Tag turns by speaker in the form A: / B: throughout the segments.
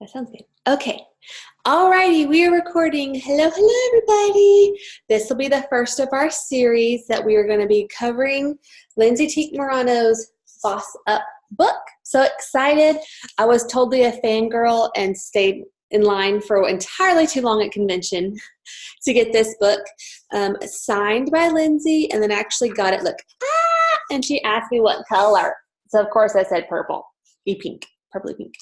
A: That sounds good. Okay. Alrighty, we are recording. Hello, hello, everybody. This will be the first of our series that we are going to be covering Lindsay Teague Morano's Boss Up book. So excited. I was totally a fangirl and stayed in line for entirely too long at convention to get this book signed by Lindsay, and then actually got it. Look, and she asked me what color. So, of course, I said purple. Pink. Purpley pink.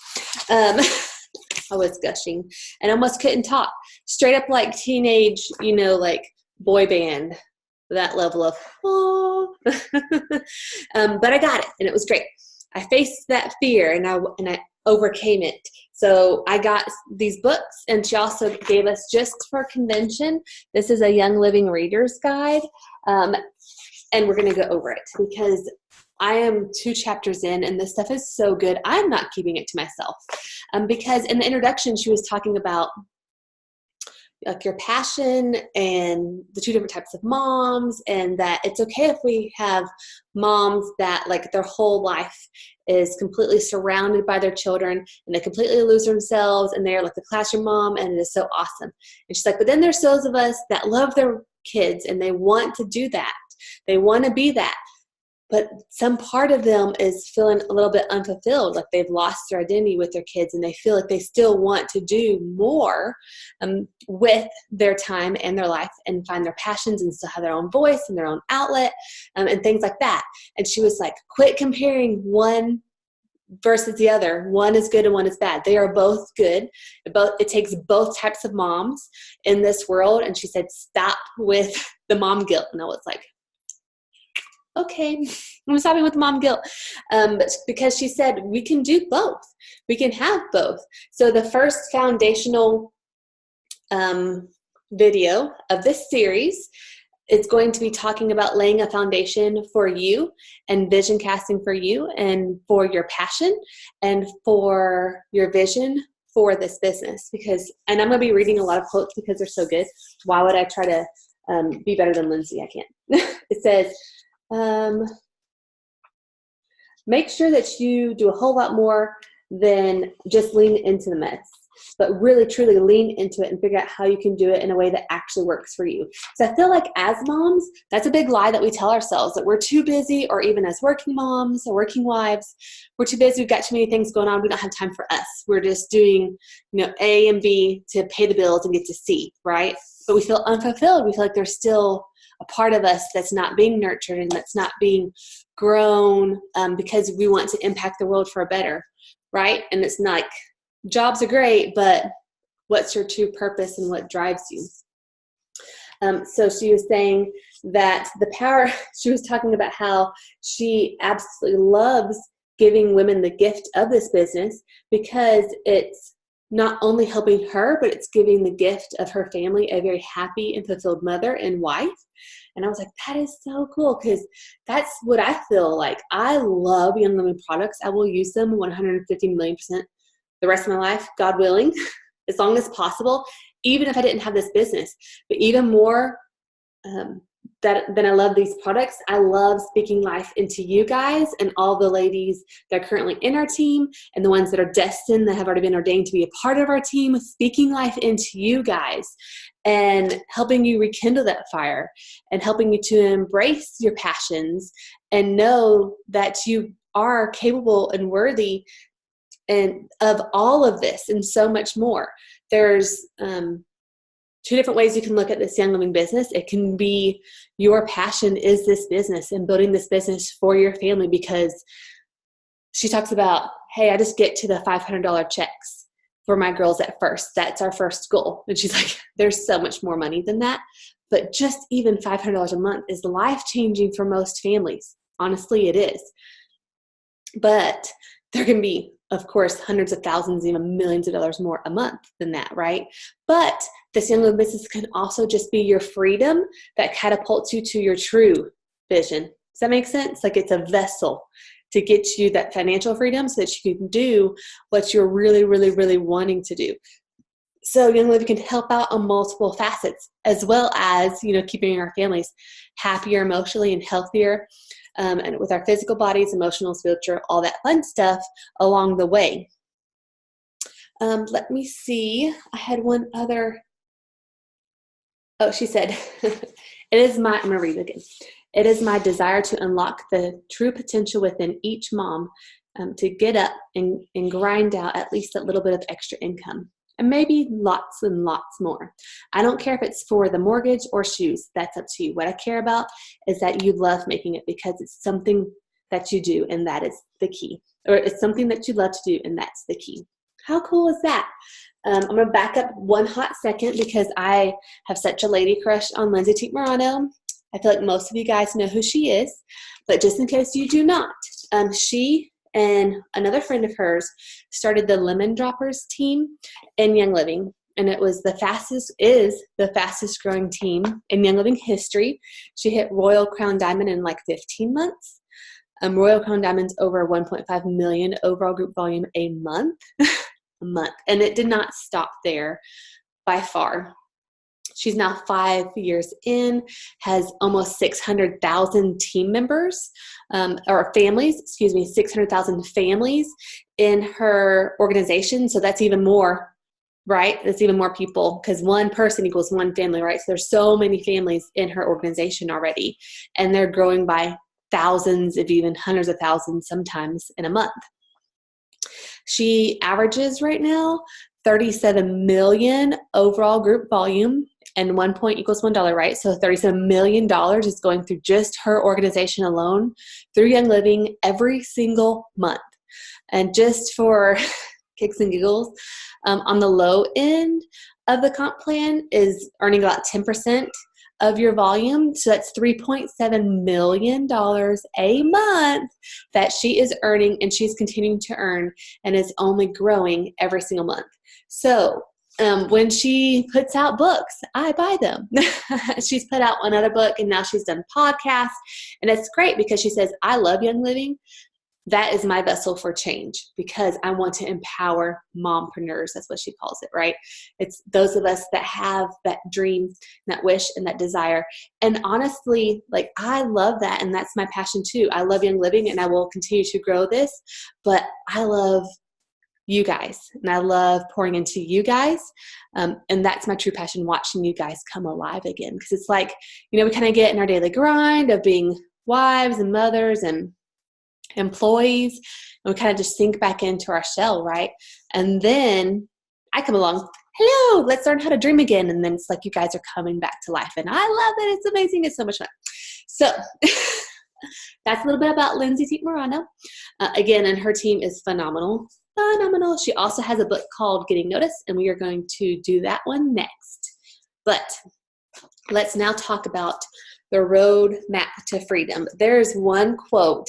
A: I was gushing and almost couldn't talk. Straight up like teenage, like boy band, that level of, oh. But I got it, and it was great. I faced that fear, and I overcame it. So I got these books, and she also gave us, just for convention, this is a Young Living Reader's Guide, and we're going to go over it because I am 2 chapters in, and this stuff is so good. I'm not keeping it to myself because in the introduction, she was talking about like your passion and the 2 different types of moms, and that it's okay if we have moms that like their whole life is completely surrounded by their children and they completely lose themselves and they're like the classroom mom, and it is so awesome. And she's like, but then there's those of us that love their kids and they want to do that. They want to be that. But some part of them is feeling a little bit unfulfilled, like they've lost their identity with their kids, and they feel like they still want to do more with their time and their life and find their passions and still have their own voice and their own outlet and things like that. And she was like, quit comparing one versus the other. One is good and one is bad. They are both good. It takes both types of moms in this world. And she said, stop with the mom guilt. And I was like, okay, I'm stopping with mom guilt. Because she said we can do both. We can have both. So the first foundational video of this series is going to be talking about laying a foundation for you and vision casting for you and for your passion and for your vision for this business. And I'm going to be reading a lot of quotes because they're so good. Why would I try to be better than Lindsay? I can't. It says, make sure that you do a whole lot more than just lean into the mess, but really truly lean into it and figure out how you can do it in a way that actually works for you. So I feel like as moms, that's a big lie that we tell ourselves, that we're too busy, or even as working moms or working wives, we're too busy. We've got too many things going on. We don't have time for us. We're just doing, A and B to pay the bills and get to C, right? But we feel unfulfilled. We feel like there's still a part of us that's not being nurtured and that's not being grown because we want to impact the world for a better, right? And it's not like jobs are great, but what's your true purpose and what drives you? So she was saying that she was talking about how she absolutely loves giving women the gift of this business because it's not only helping her, but it's giving the gift of her family a very happy and fulfilled mother and wife. And I was like, that is so cool, because that's what I feel like. I love Young Living products. I will use them 150 million% the rest of my life, God willing, as long as possible, even if I didn't have this business. But even more than I love these products, I love speaking life into you guys and all the ladies that are currently in our team and the ones that are destined, that have already been ordained to be a part of our team, speaking life into you guys and helping you rekindle that fire and helping you to embrace your passions and know that you are capable and worthy and of all of this and so much more. There's 2 different ways you can look at this Young Living business. It can be your passion is this business and building this business for your family, because she talks about, hey, I just get to the $500 checks for my girls at first. That's our first goal. And she's like, there's so much more money than that. But just even $500 a month is life-changing for most families. Honestly, it is. But there can be, of course, hundreds of thousands, even millions of dollars more a month than that, right? But this Young Living business can also just be your freedom that catapults you to your true vision. Does that make sense? Like, it's a vessel to get you that financial freedom so that you can do what you're really, really, really wanting to do. So Young Living can help out on multiple facets, as well as, keeping our families happier emotionally and healthier, and with our physical bodies, emotional, spiritual, all that fun stuff along the way. Let me see. I had one other. Oh, she said, I'm going to read it again. It is my desire to unlock the true potential within each mom to get up and grind out at least a little bit of extra income. And maybe lots and lots more. I don't care if it's for the mortgage or shoes. That's up to you. What I care about is that you love making it because it's something that you do, and that is the key. Or it's something that you love to do, and that's the key. How cool is that? I'm going to back up one hot second because I have such a lady crush on Lindsay Teague Morano. I feel like most of you guys know who she is, but just in case you do not, she and another friend of hers started the Lemon Droppers team in Young Living, and it was the fastest growing team in Young Living history. She hit Royal Crown Diamond in like 15 months. Royal Crown Diamond's over 1.5 million overall group volume a month. And it did not stop there by far. She's now 5 years in, has almost 600,000 team members, or families, 600,000 families in her organization. So that's even more, right? That's even more people because one person equals one family, right? So there's so many families in her organization already, and they're growing by thousands, if even hundreds of thousands sometimes in a month. She averages right now 37 million overall group volume, and 1 point equals $1, right? So $37 million is going through just her organization alone through Young Living every single month. And just for kicks and giggles, on the low end of the comp plan is earning about 10% of your volume. So that's $3.7 million a month that she is earning, and she's continuing to earn, and is only growing every single month. So when she puts out books, I buy them. She's put out another book, and now she's done podcasts, and it's great because she says, I love Young Living. That is my vessel for change because I want to empower mompreneurs. That's what she calls it, right? It's those of us that have that dream, that wish, and that desire. And honestly, like, I love that, and that's my passion too. I love Young Living, and I will continue to grow this, but I love you guys, and I love pouring into you guys, and that's my true passion, watching you guys come alive again. Because it's like, we kind of get in our daily grind of being wives and mothers and employees, and we kind of just sink back into our shell, right? And then I come along, hello, let's learn how to dream again. And then it's like you guys are coming back to life, and I love it. It's amazing. It's so much fun. So that's a little bit about Lindsay Teague Morano. Again, and her team is phenomenal. She also has a book called Getting Noticed, and we are going to do that one next. But let's now talk about the roadmap to freedom. There's one quote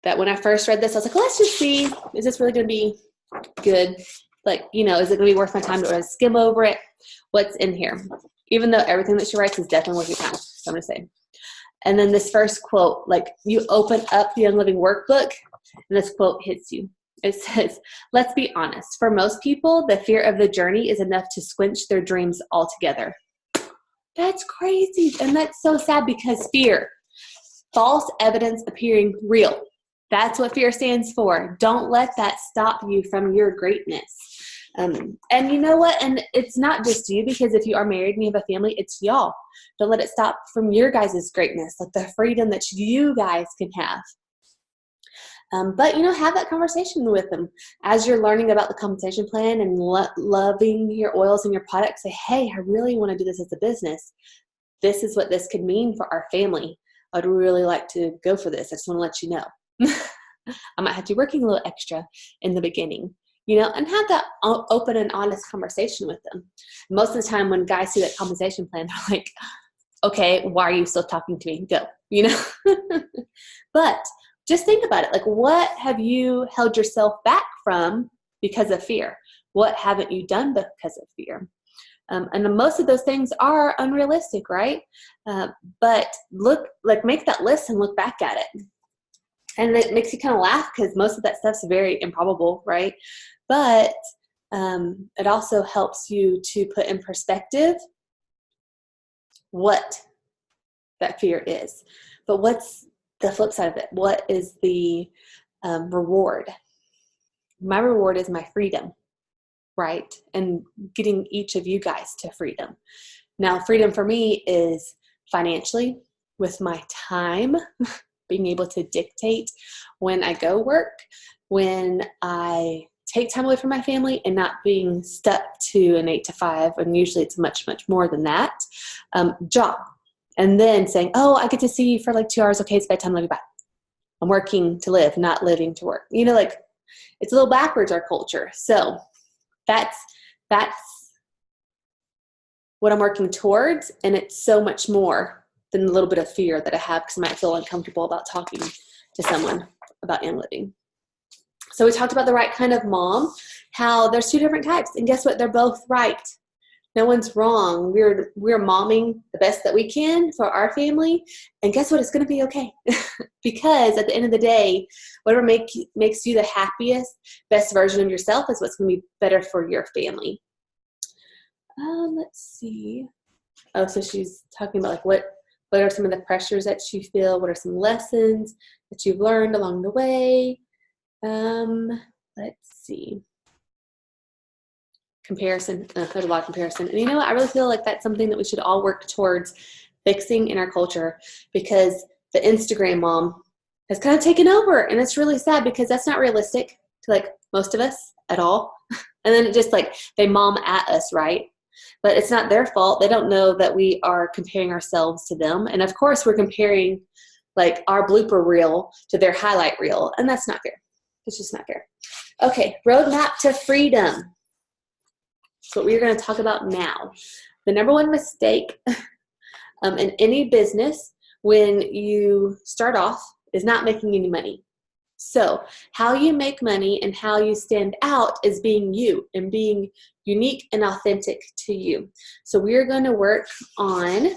A: that when I first read this, I was like, well, let's just see, is this really going to be good? Like, is it going to be worth my time to skim over it? What's in here? Even though everything that she writes is definitely worth your time, so I'm going to say. And then this first quote, like, you open up the Young Living workbook, and this quote hits you. It says, let's be honest. For most people, the fear of the journey is enough to squelch their dreams altogether. That's crazy. And that's so sad because fear, false evidence appearing real. That's what fear stands for. Don't let that stop you from your greatness. And you know what? And it's not just you, because if you are married and you have a family, it's y'all. Don't let it stop from your guys' greatness, like the freedom that you guys can have. But, have that conversation with them as you're learning about the compensation plan and loving your oils and your products. Say, hey, I really want to do this as a business. This is what this could mean for our family. I'd really like to go for this. I just want to let you know. I might have to be working a little extra in the beginning, and have that open and honest conversation with them. Most of the time when guys see that compensation plan, they're like, okay, why are you still talking to me? Go, But just think about it. Like, what have you held yourself back from because of fear? What haven't you done because of fear? And most of those things are unrealistic, right? But make that list and look back at it. And it makes you kind of laugh because most of that stuff's very improbable, right? But it also helps you to put in perspective what that fear is. But what's the flip side of it? What is the reward? my reward is my freedom, right? And getting each of you guys to freedom. Now, freedom for me is financially, with my time, being able to dictate when I go work, when I take time away from my family, and not being stuck to an 8 to 5, and usually it's much, much more than that, job. And then saying, oh, I get to see you for like 2 hours. Okay, it's bedtime, love you, bye. I'm working to live, not living to work. You know, like, it's a little backwards, our culture. So that's what I'm working towards, and it's so much more than the little bit of fear that I have because I might feel uncomfortable about talking to someone about young living. So we talked about the right kind of mom, how there's 2 different types, and guess what? They're both right. No one's wrong. We're momming the best that we can for our family, and guess what? It's going to be okay. Because at the end of the day, whatever makes you the happiest, best version of yourself is what's going to be better for your family. Let's see. Oh, so she's talking about like what are some of the pressures that you feel? What are some lessons that you've learned along the way? Let's see. Comparison. There's a lot of comparison. And you know what? I really feel like that's something that we should all work towards fixing in our culture, because the Instagram mom has kind of taken over, and it's really sad because that's not realistic to like most of us at all. And then it just like they mom at us, right? But it's not their fault. They don't know that we are comparing ourselves to them. And of course we're comparing like our blooper reel to their highlight reel, and that's not fair. It's just not fair. Okay, roadmap to freedom. That's what we're going to talk about now. The number one mistake in any business when you start off is not making any money. So how you make money and how you stand out is being you and being unique and authentic to you. So we're going to work on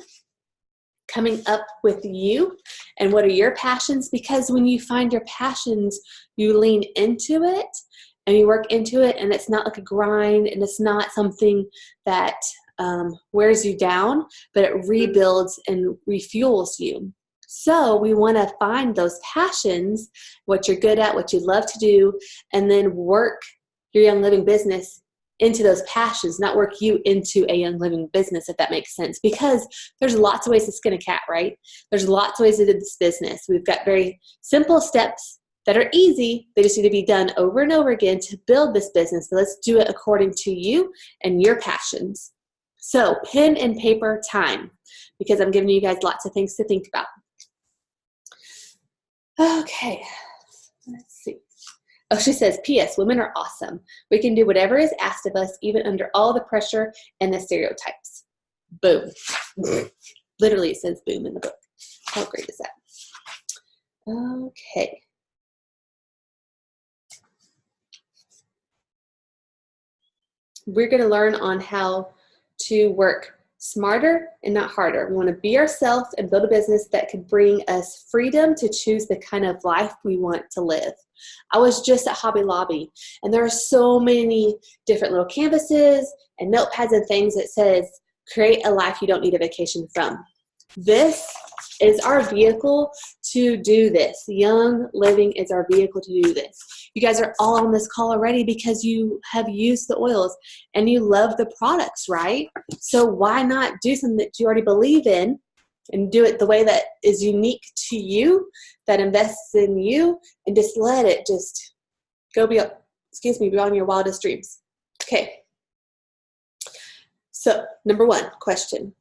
A: coming up with you and what are your passions, because when you find your passions, you lean into it and you work into it, and it's not like a grind, and it's not something that wears you down, but it rebuilds and refuels you. So we want to find those passions, what you're good at, what you love to do, and then work your Young Living business into those passions, not work you into a Young Living business, if that makes sense. Because there's lots of ways to skin a cat, right? There's lots of ways to do this business. We've got very simple steps that are easy. They just need to be done over and over again to build this business. So let's do it according to you and your passions. So pen and paper time, because I'm giving you guys lots of things to think about. Okay, let's see. Oh, she says, P.S. Women are awesome. We can do whatever is asked of us, even under all the pressure and the stereotypes. Boom. Literally, it says boom in the book. How great is that? Okay. We're going to learn on how to work smarter and not harder. We want to be ourselves and build a business that could bring us freedom to choose the kind of life we want to live. I was just at Hobby Lobby, and there are so many different little canvases and notepads and things that says, create a life you don't need a vacation from. This is our vehicle to do this. Young Living is our vehicle to do this. You guys are all on this call already because you have used the oils and you love the products, right? So why not do something that you already believe in and do it the way that is unique to you, that invests in you, and just let it just go beyond your wildest dreams. Okay. So, number one question.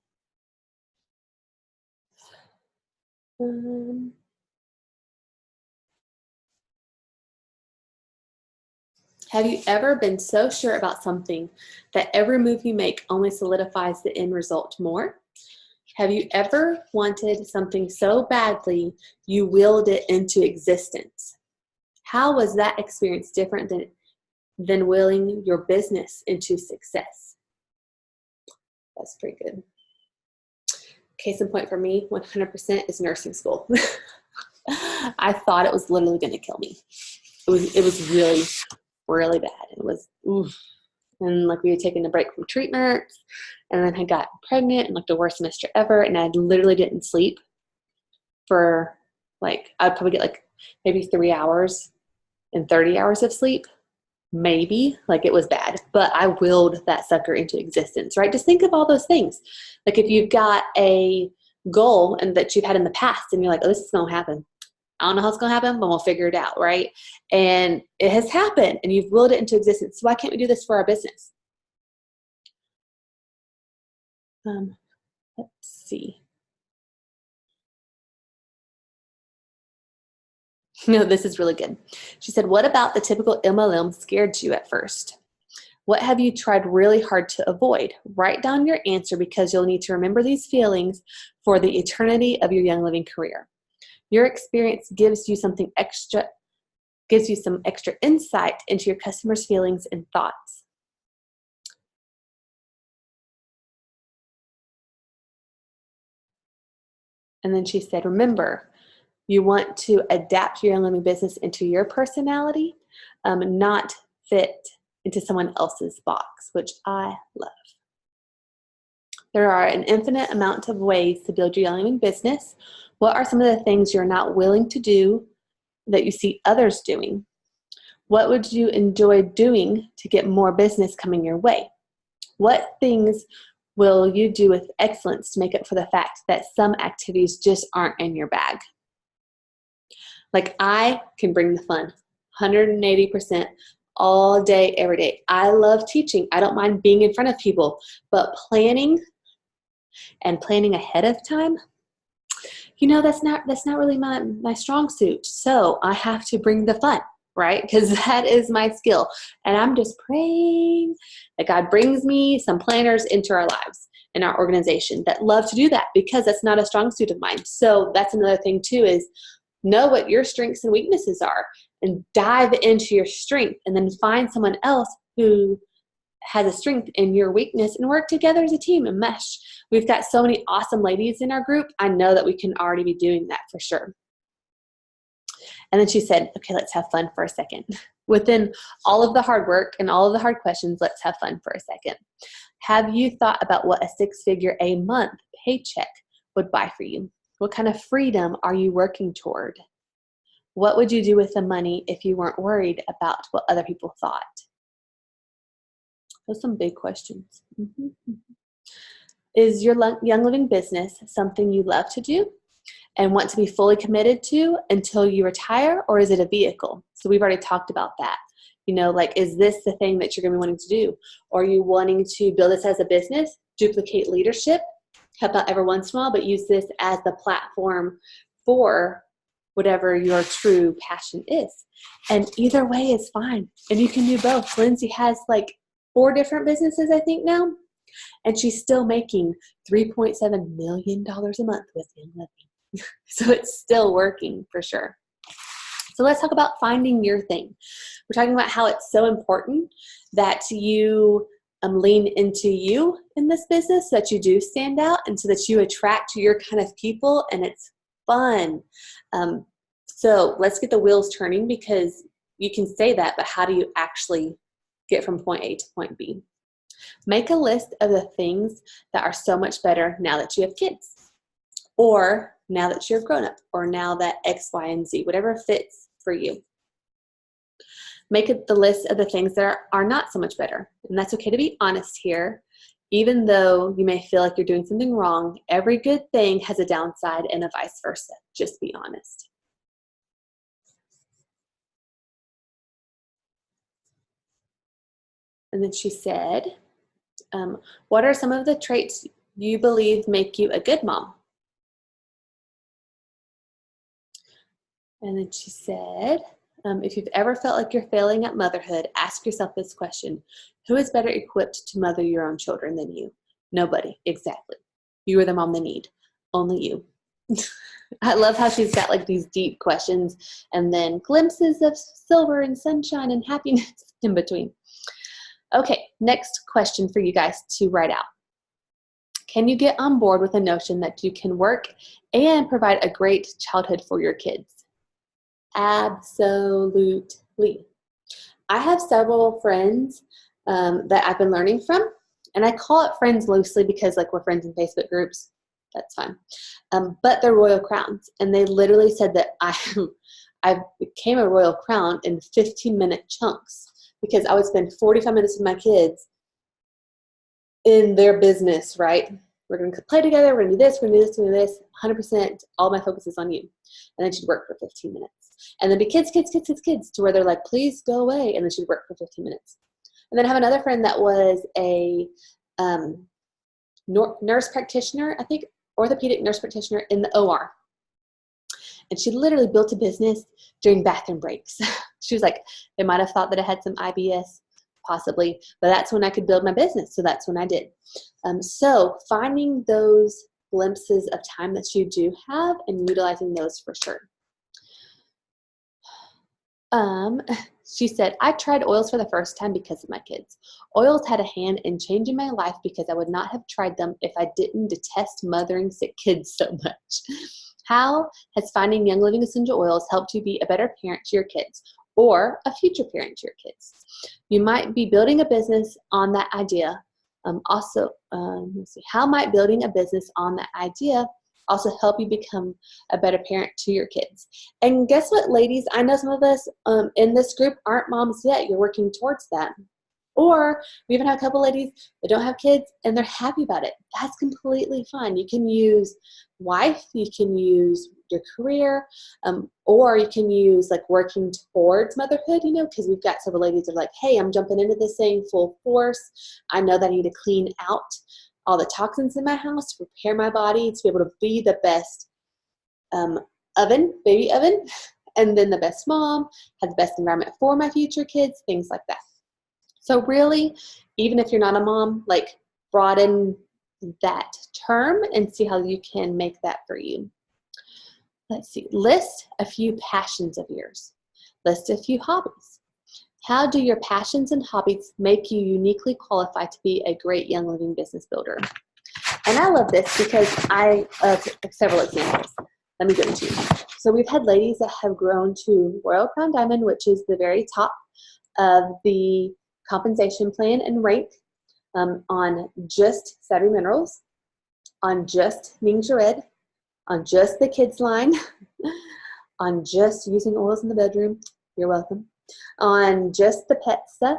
A: Have you ever been so sure about something that every move you make only solidifies the end result more? Have you ever wanted something so badly you willed it into existence? How was that experience different than willing your business into success? That's pretty good. Case in point for me, 100% is nursing school. I thought it was literally going to kill me. It was really, really bad. It was, oof. And like we had taken a break from treatment, and then I got pregnant and like the worst semester ever. And I literally didn't sleep for like, I'd probably get like maybe 3 hours and 30 hours of sleep maybe, like it was bad, but I willed that sucker into existence, right? Just think of all those things. Like if you've got a goal and that you've had in the past and you're like, oh, this is going to happen. I don't know how it's going to happen, but we'll figure it out, right? And it has happened and you've willed it into existence. So why can't we do this for our business? Let's see. No, this is really good. She said, what about the typical MLM scared you at first? What have you tried really hard to avoid? Write down your answer because you'll need to remember these feelings for the eternity of your Young Living career. Your experience gives you some extra insight into your customers' feelings and thoughts. And then she said, remember, you want to adapt your Young Living business into your personality, not fit into someone else's box, which I love. There are an infinite amount of ways to build your Young Living business. What are some of the things you're not willing to do that you see others doing? What would you enjoy doing to get more business coming your way? What things will you do with excellence to make up for the fact that some activities just aren't in your bag? Like I can bring the fun, 180% all day, every day. I love teaching. I don't mind being in front of people, but planning ahead of time, that's not really my strong suit. So I have to bring the fun, right? Because that is my skill. And I'm just praying that God brings me some planners into our lives in our organization that love to do that, because that's not a strong suit of mine. So that's another thing too, is know what your strengths and weaknesses are and dive into your strength, and then find someone else who has a strength in your weakness and work together as a team and mesh. We've got so many awesome ladies in our group. I know that we can already be doing that for sure. And then she said, okay, let's have fun for a second. Within all of the hard work and all of the hard questions, let's have fun for a second. Have you thought about what a six-figure a month paycheck would buy for you? What kind of freedom are you working toward? What would you do with the money if you weren't worried about what other people thought? Those are some big questions. Mm-hmm. Is your Young Living business something you love to do and want to be fully committed to until you retire, or is it a vehicle? So we've already talked about that. Is this the thing that you're going to be wanting to do? Or are you wanting to build this as a business, duplicate leadership, help out every once in a while, but use this as the platform for whatever your true passion is? And either way is fine. And you can do both. Lindsay has 4 different businesses, I think now, and she's still making $3.7 million a month with Young Living. So it's still working for sure. So let's talk about finding your thing. We're talking about how it's so important that you lean into you in this business, so that you do stand out and so that you attract your kind of people and it's fun. So let's get the wheels turning, because you can say that, but how do you actually get from point A to point B? Make a list of the things that are so much better now that you have kids, or now that you're grown up, or now that X, Y, and Z, whatever fits for you. Make it the list of the things that are not so much better. And that's okay to be honest here. Even though you may feel like you're doing something wrong, every good thing has a downside and a vice versa. Just be honest. And then she said, what are some of the traits you believe make you a good mom? And then she said, if you've ever felt like you're failing at motherhood, ask yourself this question: who is better equipped to mother your own children than you? Nobody. Exactly. You are the mom they need. Only you. I love how she's got these deep questions and then glimpses of silver and sunshine and happiness in between. Okay, next question for you guys to write out. Can you get on board with the notion that you can work and provide a great childhood for your kids? Absolutely. I have several friends that I've been learning from, and I call it friends loosely because we're friends in Facebook groups. That's fine. But they're Royal Crowns, and they literally said that I became a Royal Crown in 15-minute chunks. because I would spend 45 minutes with my kids in their business, right? We're going to play together. We're going to do this. We're going to do this. We're going to do this. 100%. All my focus is on you. And then she'd work for 15 minutes. And then be kids to where they're like, please go away. And then she'd work for 15 minutes. And then I have another friend that was a nurse practitioner, I think, orthopedic nurse practitioner in the OR. And she literally built a business during bathroom breaks. She was like, they might have thought that I had some IBS, possibly, but that's when I could build my business. So that's when I did. So finding those glimpses of time that you do have and utilizing those for sure. She said, I tried oils for the first time because of my kids. Oils had a hand in changing my life because I would not have tried them if I didn't detest mothering sick kids so much. How has finding Young Living essential oils helped you be a better parent to your kids or a future parent to your kids? You might be building a business on that idea. Let's see, how might building a business on that idea also help you become a better parent to your kids? And guess what, ladies? I know some of us in this group aren't moms yet. You're working towards that. Or we even have a couple ladies that don't have kids and they're happy about it. That's completely fine. You can use wife, you can use your career, or you can use like working towards motherhood, because we've got several ladies that are like, hey, I'm jumping into this thing full force. I know that I need to clean out all the toxins in my house to prepare my body to be able to be the best baby oven, and then the best mom, have the best environment for my future kids, things like that. So really, even if you're not a mom, like broaden that term and see how you can make that for you. Let's see, list a few passions of yours. List a few hobbies. How do your passions and hobbies make you uniquely qualified to be a great Young Living business builder? And I love this because I have several examples. Let me give them to you. So we've had ladies that have grown to Royal Crown Diamond, which is the very top of the compensation plan and rank, on just Savvy Minerals, on just Ningxia Red, on just the kids line, on just using oils in the bedroom, you're welcome, on just the pet stuff,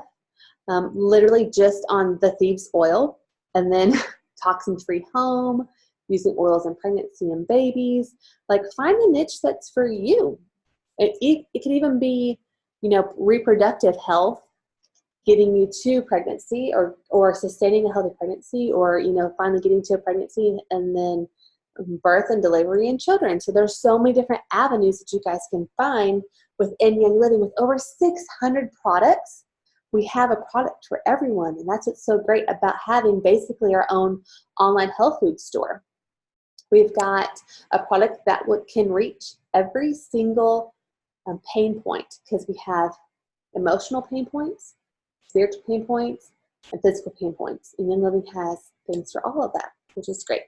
A: literally just on the Thieves Oil, and then toxin-free home, using oils in pregnancy and babies. Like, find a niche that's for you. It could even be, reproductive health, getting you to pregnancy or sustaining a healthy pregnancy, or, finally getting to a pregnancy and then birth and delivery and children. So there's so many different avenues that you guys can find within Young Living. With over 600 products, we have a product for everyone. And that's what's so great about having basically our own online health food store. We've got a product that can reach every single pain point, because we have emotional pain points, spiritual pain points, and physical pain points. And Young Living has things for all of that, which is great.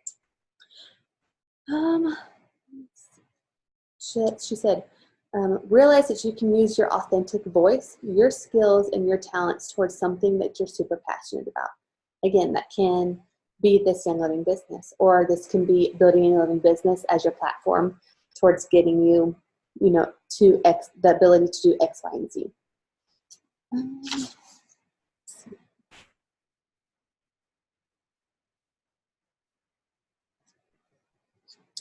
A: She said, realize that you can use your authentic voice, your skills, and your talents towards something that you're super passionate about. Again, that can be this Young Living business, or this can be building a Young Living business as your platform towards getting you, to the ability to do X, Y, and Z.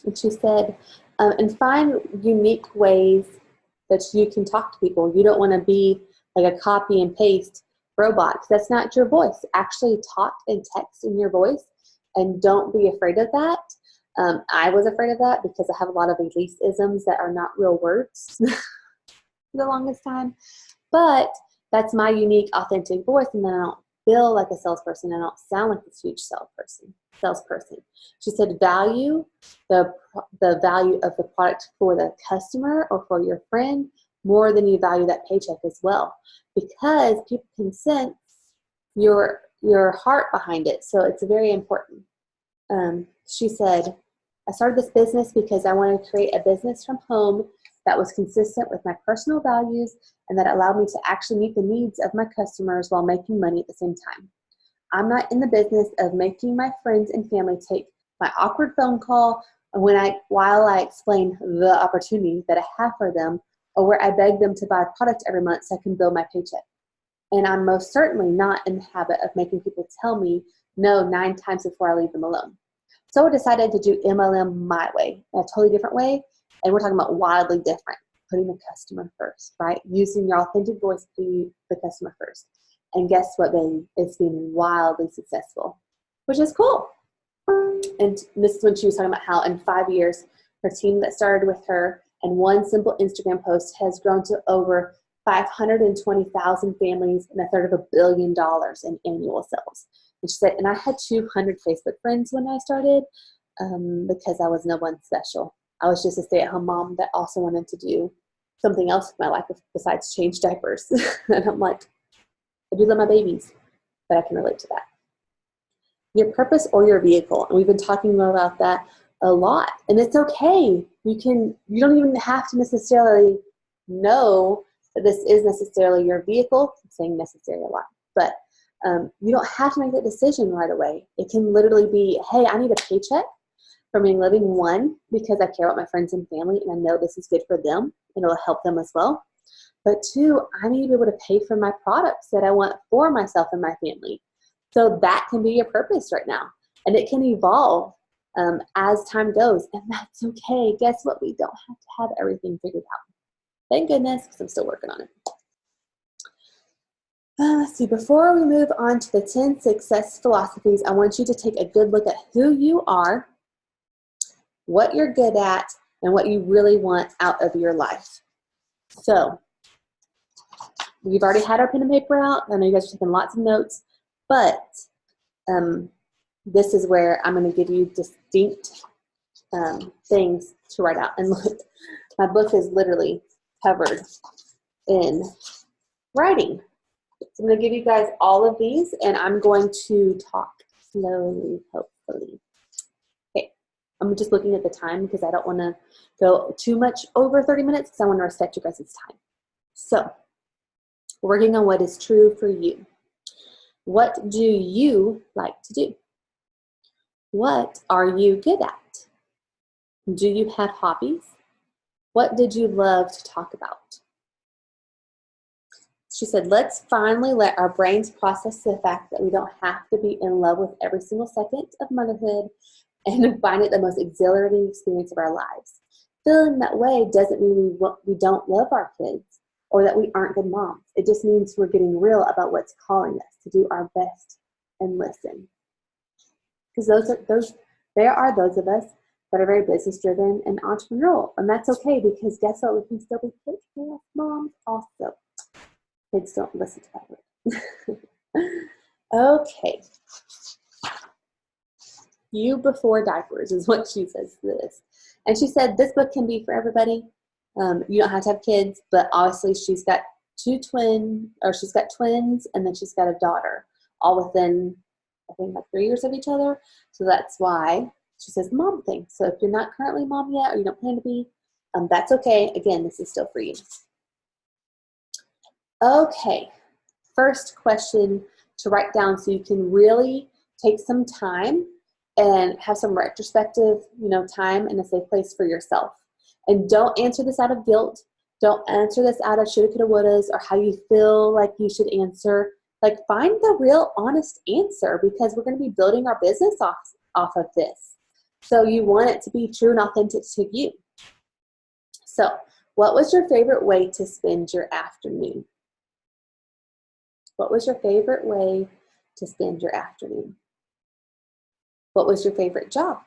A: And she said, and find unique ways that you can talk to people. You don't want to be like a copy and paste robot, because that's not your voice. Actually talk and text in your voice, and don't be afraid of that. I was afraid of that because I have a lot of Elise-isms that are not real words for the longest time. But that's my unique, authentic voice, and then I don't feel like a salesperson. I don't sound like this huge salesperson. She said, value the value of the product for the customer or for your friend more than you value that paycheck as well, because people can sense your heart behind it. So it's very important. She said, I started this business because I wanted to create a business from home that was consistent with my personal values and that allowed me to actually meet the needs of my customers while making money at the same time. I'm not in the business of making my friends and family take my awkward phone call while I explain the opportunity that I have for them, or where I beg them to buy a product every month so I can build my paycheck. And I'm most certainly not in the habit of making people tell me no 9 times before I leave them alone. So I decided to do MLM my way, a totally different way. And we're talking about wildly different, putting the customer first, right? Using your authentic voice to be the customer first. And guess what, baby? It's been wildly successful, which is cool. And this is when she was talking about how in 5 years, her team that started with her and one simple Instagram post has grown to over 520,000 families and $250 million in annual sales. And she said, and I had 200 Facebook friends when I started because I was no one special. I was just a stay-at-home mom that also wanted to do something else with my life besides change diapers. And I'm like, I do love my babies, but I can relate to that. Your purpose or your vehicle. And we've been talking about that a lot. And it's okay. You don't even have to necessarily know that this is necessarily your vehicle. I'm saying necessary a lot. But you don't have to make that decision right away. It can literally be, hey, I need a paycheck for me living, one, because I care about my friends and family and I know this is good for them and it'll help them as well. But two, I need to be able to pay for my products that I want for myself and my family. So that can be your purpose right now. And it can evolve as time goes. And that's okay. Guess what? We don't have to have everything figured out. Thank goodness, because I'm still working on it. Let's see, before we move on to the 10 success philosophies, I want you to take a good look at who you are, what you're good at, and what you really want out of your life. So, we've already had our pen and paper out. I know you guys are taking lots of notes, but this is where I'm going to give you distinct things to write out. And look, my book is literally covered in writing. So I'm going to give you guys all of these, and I'm going to talk slowly, hopefully. Okay, I'm just looking at the time because I don't want to go too much over 30 minutes because I want to respect you guys' time. So, working on what is true for you. What do you like to do? What are you good at? Do you have hobbies? What did you love to talk about? She said, let's finally let our brains process the fact that we don't have to be in love with every single second of motherhood and find it the most exhilarating experience of our lives. Feeling that way doesn't mean we don't love our kids or that we aren't good moms. It just means we're getting real about what's calling us to do our best and listen. Because there are those of us that are very business driven and entrepreneurial, and that's okay because guess what? We can still be kick-ass moms also. Kids don't listen to that word. Okay. You before diapers is what she says to this. And she said this book can be for everybody. You don't have to have kids, but obviously she's got twins, and then she's got a daughter, all within, I think, like 3 years of each other. So that's why she says the mom thing. So if you're not currently mom yet or you don't plan to be, that's okay. Again, this is still for you. Okay, first question to write down so you can really take some time and have some retrospective, time in a safe place for yourself. And don't answer this out of guilt. Don't answer this out of shoulda, coulda, wouldas or how you feel like you should answer. Like, find the real honest answer because we're going to be building our business off of this. So you want it to be true and authentic to you. So what was your favorite way to spend your afternoon? What was your favorite way to spend your afternoon? What was your favorite job?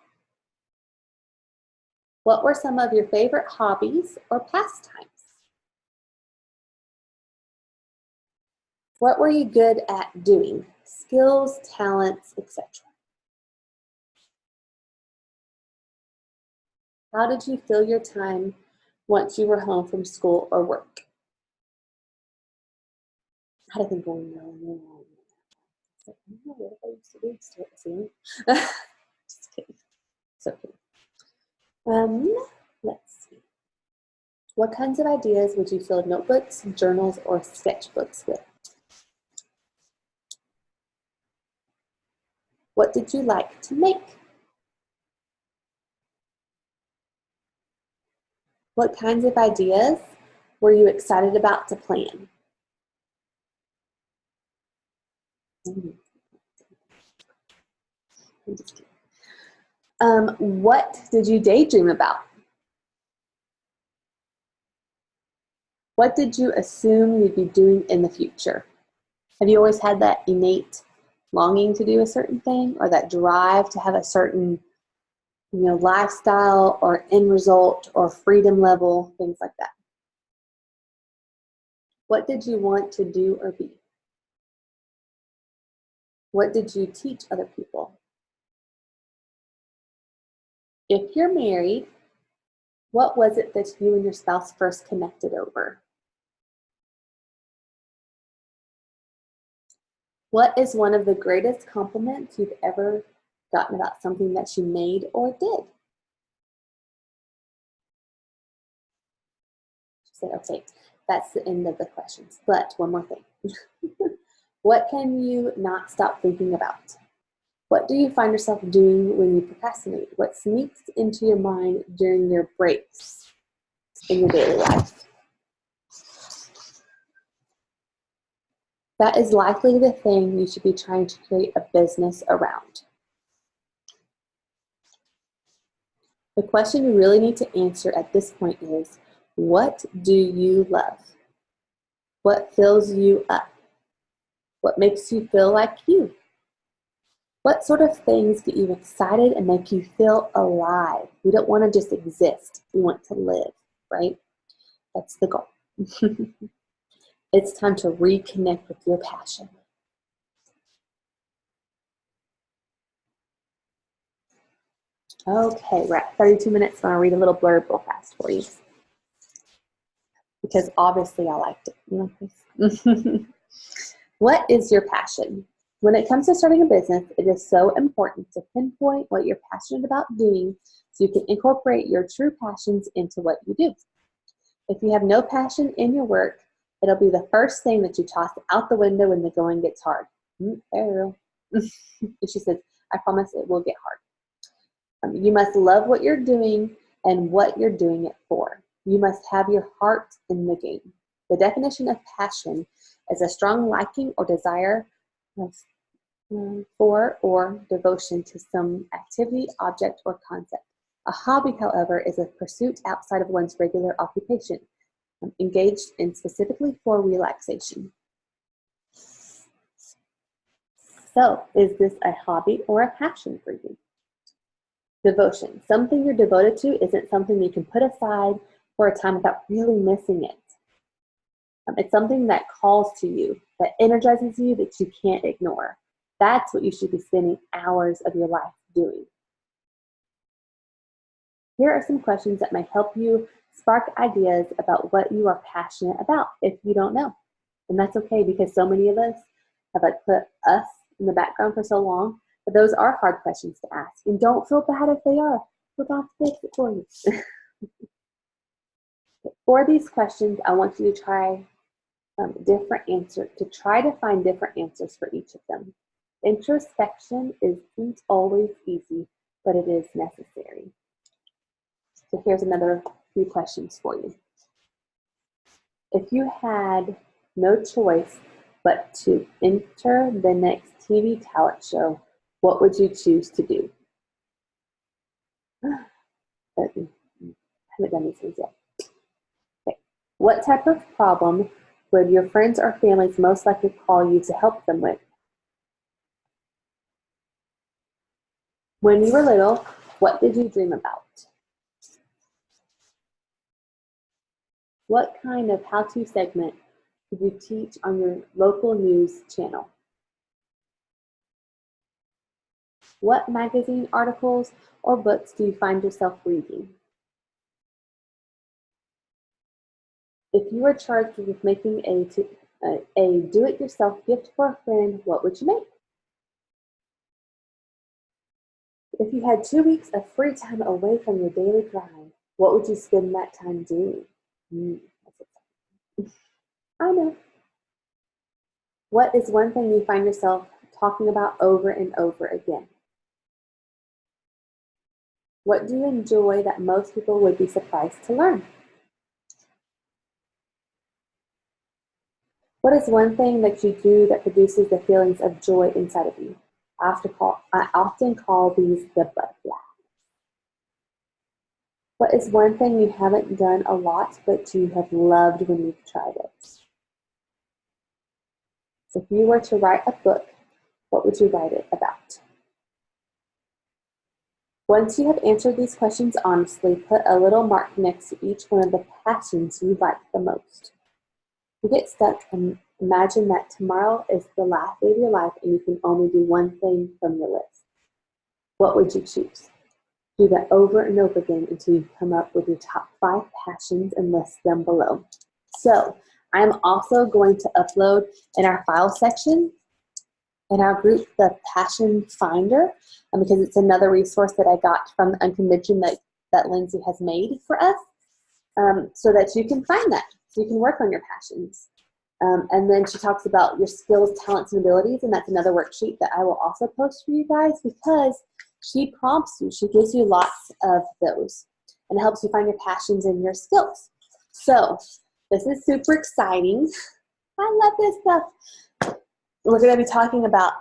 A: What were some of your favorite hobbies or pastimes? What were you good at doing? Skills, talents, etc. How did you fill your time once you were home from school or work? I had to think, oh no. I don't know what I used to do. Just kidding. So kidding. Let's see. What kinds of ideas would you fill notebooks, journals, or sketchbooks with? What did you like to make? What kinds of ideas were you excited about to plan? What did you daydream about? What did you assume you'd be doing in the future? Have you always had that innate longing to do a certain thing, or that drive to have a certain, lifestyle or end result or freedom level, things like that? What did you want to do or be? What did you teach other people? If you're married, what was it that you and your spouse first connected over? What is one of the greatest compliments you've ever gotten about something that you made or did? She said, okay, that's the end of the questions. But one more thing. What can you not stop thinking about? What do you find yourself doing when you procrastinate? What sneaks into your mind during your breaks in your daily life? That is likely the thing you should be trying to create a business around. The question you really need to answer at this point is, what do you love? What fills you up? What makes you feel like you? What sort of things get you excited and make you feel alive? We don't want to just exist. We want to live, right? That's the goal. It's time to reconnect with your passion. Okay, we're at 32 minutes. So I'll read a little blurb real fast for you, because obviously I liked it. What is your passion? When it comes to starting a business, it is so important to pinpoint what you're passionate about doing so you can incorporate your true passions into what you do. If you have no passion in your work, it'll be the first thing that you toss out the window when the going gets hard. And she says, I promise it will get hard. You must love what you're doing and what you're doing it for. You must have your heart in the game. The definition of passion is a strong liking or desire for or devotion to some activity, object, or concept. A hobby, however, is a pursuit outside of one's regular occupation, engaged in specifically for relaxation. So, is this a hobby or a passion for you? Devotion. Something you're devoted to isn't something you can put aside for a time without really missing it. It's something that calls to you, that energizes you, that you can't ignore. That's what you should be spending hours of your life doing. Here are some questions that may help you spark ideas about what you are passionate about if you don't know. And that's okay, because so many of us have put us in the background for so long, but those are hard questions to ask. And don't feel bad if they are. We're going to fix it for you. For these questions, I want you to try to find different answers for each of them. Introspection isn't always easy, but it is necessary. So here's another few questions for you. If you had no choice but to enter the next TV talent show, what would you choose to do? I haven't done these things yet. Okay. What type of problem would your friends or families most likely call you to help them with? When you were little, what did you dream about? What kind of how-to segment did you teach on your local news channel? What magazine articles or books do you find yourself reading? If you were charged with making a do-it-yourself gift for a friend, what would you make? If you had 2 weeks of free time away from your daily grind, what would you spend that time doing? I know. What is one thing you find yourself talking about over and over again? What do you enjoy that most people would be surprised to learn? What is one thing that you do that produces the feelings of joy inside of you? I often call these the butterflies. What is one thing you haven't done a lot, but you have loved when you've tried it? If you were to write a book, what would you write it about? Once you have answered these questions honestly, put a little mark next to each one of the passions you like the most. If you get stuck, and imagine that tomorrow is the last day of your life and you can only do one thing from your list. What would you choose? Do that over and over again until you come up with your top 5 passions and list them below. So I'm also going to upload in our file section in our group the Passion Finder, because it's another resource that I got from the Unconvention that Lindsay has made for us, so that you can find that, so you can work on your passions. And then she talks about your skills, talents, and abilities, and that's another worksheet that I will also post for you guys, because she prompts you, she gives you lots of those, and helps you find your passions and your skills. So this is super exciting. I love this stuff. We're going to be talking about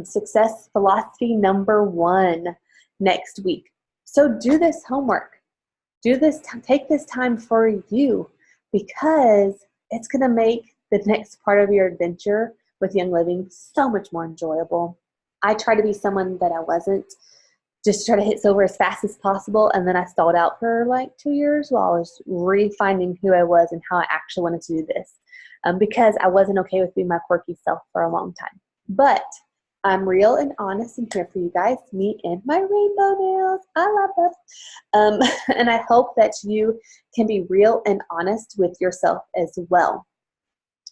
A: success philosophy number 1 next week. So do this homework. Take this time for you, because it's going to make the next part of your adventure with Young Living so much more enjoyable. I try to be someone that I wasn't, just try to hit silver as fast as possible, and then I stalled out for like 2 years while I was refining who I was and how I actually wanted to do this, because I wasn't okay with being my quirky self for a long time. But I'm real and honest and here for you guys, me and my rainbow nails. I love them. And I hope that you can be real and honest with yourself as well.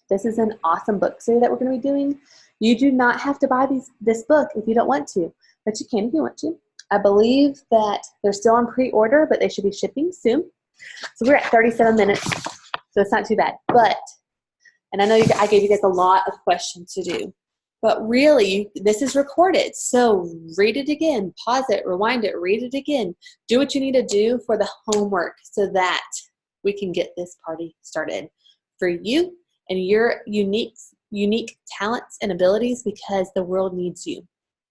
A: This is an awesome book series that we're going to be doing. You do not have to buy this book if you don't want to, but you can if you want to. I believe that they're still on pre-order, but they should be shipping soon. So we're at 37 minutes, so it's not too bad. And I know I gave you guys a lot of questions to do, but really, this is recorded. So read it again, pause it, rewind it, read it again. Do what you need to do for the homework so that we can get this party started for you and your unique talents and abilities, because the world needs you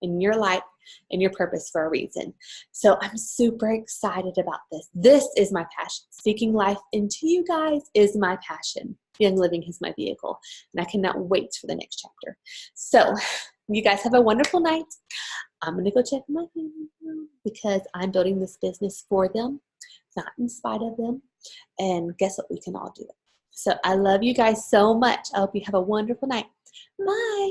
A: in your life and your purpose for a reason. So I'm super excited about this. This is my passion. Speaking life into you guys is my passion. Young Living is my vehicle, and I cannot wait for the next chapter. So you guys have a wonderful night. I'm going to go check my family now, because I'm building this business for them, not in spite of them. And guess what? We can all do it. So I love you guys so much. I hope you have a wonderful night. Bye.